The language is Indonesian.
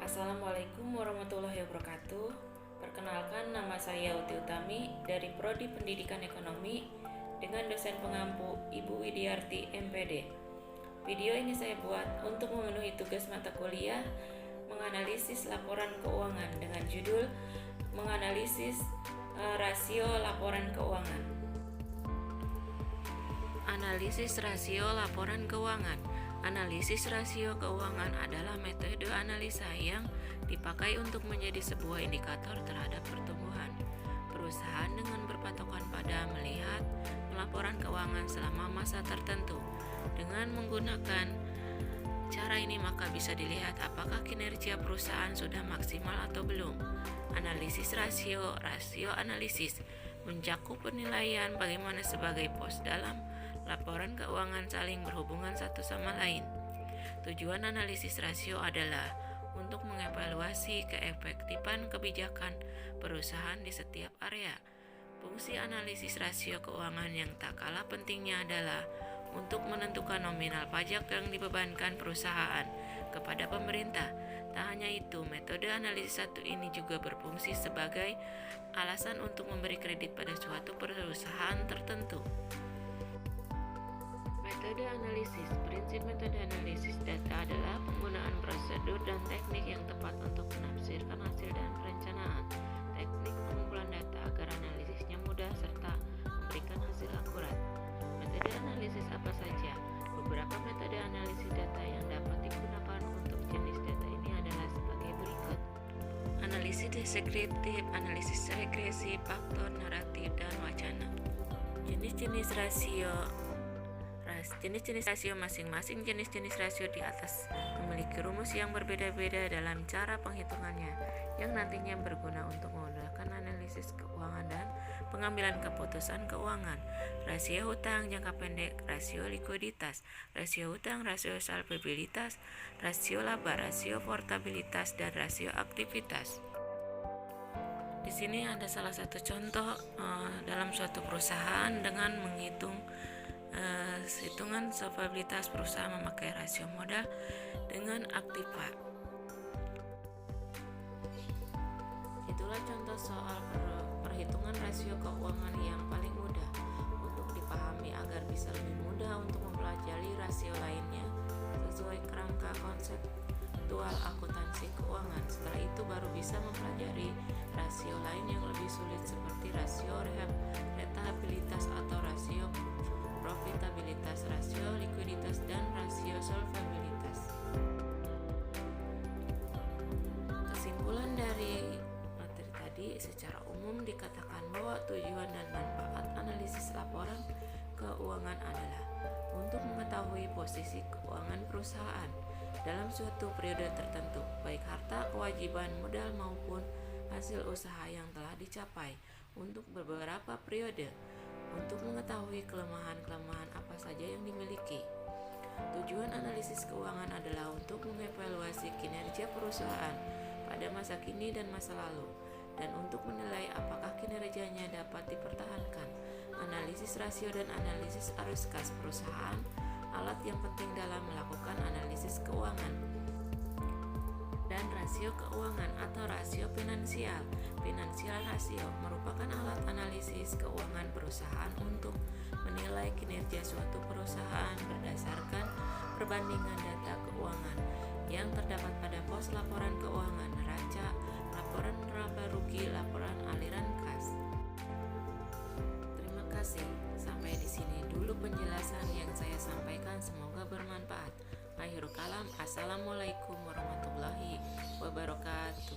Assalamualaikum warahmatullahi wabarakatuh. Perkenalkan, nama saya Uti Utami dari Prodi Pendidikan Ekonomi dengan dosen pengampu Ibu Widiarti MPD. Video ini saya buat untuk memenuhi tugas mata kuliah menganalisis laporan keuangan dengan judul menganalisis rasio laporan keuangan. Analisis rasio laporan keuangan. Analisis rasio keuangan adalah metode analisa yang dipakai untuk menjadi sebuah indikator terhadap pertumbuhan perusahaan dengan berpatokan pada melihat laporan keuangan selama masa tertentu. Dengan menggunakan cara ini maka bisa dilihat apakah kinerja perusahaan sudah maksimal atau belum. Analisis rasio analisis mencakup penilaian bagaimana sebagai pos dalam laporan keuangan saling berhubungan satu sama lain. Tujuan analisis rasio adalah untuk mengevaluasi keefektifan kebijakan perusahaan di setiap area. Fungsi analisis rasio keuangan yang tak kalah pentingnya adalah untuk menentukan nominal pajak yang dibebankan perusahaan kepada pemerintah. Tak hanya itu, metode analisis satu ini juga berfungsi sebagai alasan untuk memberi kredit pada suatu perusahaan tertentu. Metode analisis. Prinsip metode analisis data adalah penggunaan prosedur dan teknik yang tepat untuk menafsirkan hasil dan perencanaan. Teknik pengumpulan data agar analisisnya mudah serta memberikan hasil akurat. Metode analisis apa saja? Beberapa metode analisis data yang dapat digunakan untuk jenis data ini adalah sebagai berikut. Analisis deskriptif, analisis regresi, faktor, naratif, dan wacana. Jenis-jenis rasio. Jenis-jenis rasio. Masing-masing jenis-jenis rasio di atas memiliki rumus yang berbeda-beda dalam cara penghitungannya yang nantinya berguna untuk memudahkan analisis keuangan dan pengambilan keputusan keuangan. Rasio hutang jangka pendek, rasio likuiditas, rasio hutang, rasio solvabilitas, rasio laba, rasio portabilitas, dan rasio aktivitas. Di sini ada salah satu contoh dalam suatu perusahaan dengan menghitung hitungan solvabilitas perusahaan memakai rasio modal dengan aktiva. Itulah contoh soal perhitungan rasio keuangan yang paling mudah untuk dipahami agar bisa lebih mudah untuk mempelajari rasio lainnya sesuai kerangka konseptual akuntansi keuangan. Setelah itu baru bisa mempelajari rasio lain yang lebih sulit seperti rasio rentabilitas atau rasio profitabilitas, rasio likuiditas, dan rasio solvabilitas. Kesimpulan dari materi tadi, secara umum dikatakan bahwa tujuan dan manfaat analisis laporan keuangan adalah untuk mengetahui posisi keuangan perusahaan dalam suatu periode tertentu, baik harta, kewajiban, modal maupun hasil usaha yang telah dicapai untuk beberapa periode, untuk mengetahui kelemahan-kelemahan apa saja yang dimiliki. Tujuan analisis keuangan adalah untuk mengevaluasi kinerja perusahaan pada masa kini dan masa lalu, dan untuk menilai apakah kinerjanya dapat dipertahankan. Analisis rasio dan analisis arus kas perusahaan alat yang penting dalam melakukan analisis keuangan. Dan rasio keuangan atau rasio finansial. Finansial rasio merupakan alat analisis keuangan perusahaan untuk menilai kinerja suatu perusahaan berdasarkan perbandingan data keuangan yang terdapat pada pos laporan keuangan, neraca, laporan laba rugi, laporan aliran kas. Terima kasih. Sampai di sini dulu penjelasan yang saya sampaikan, semoga bermanfaat. Akhirul kalam, assalamualaikum warahmatullahi wabarakatuh.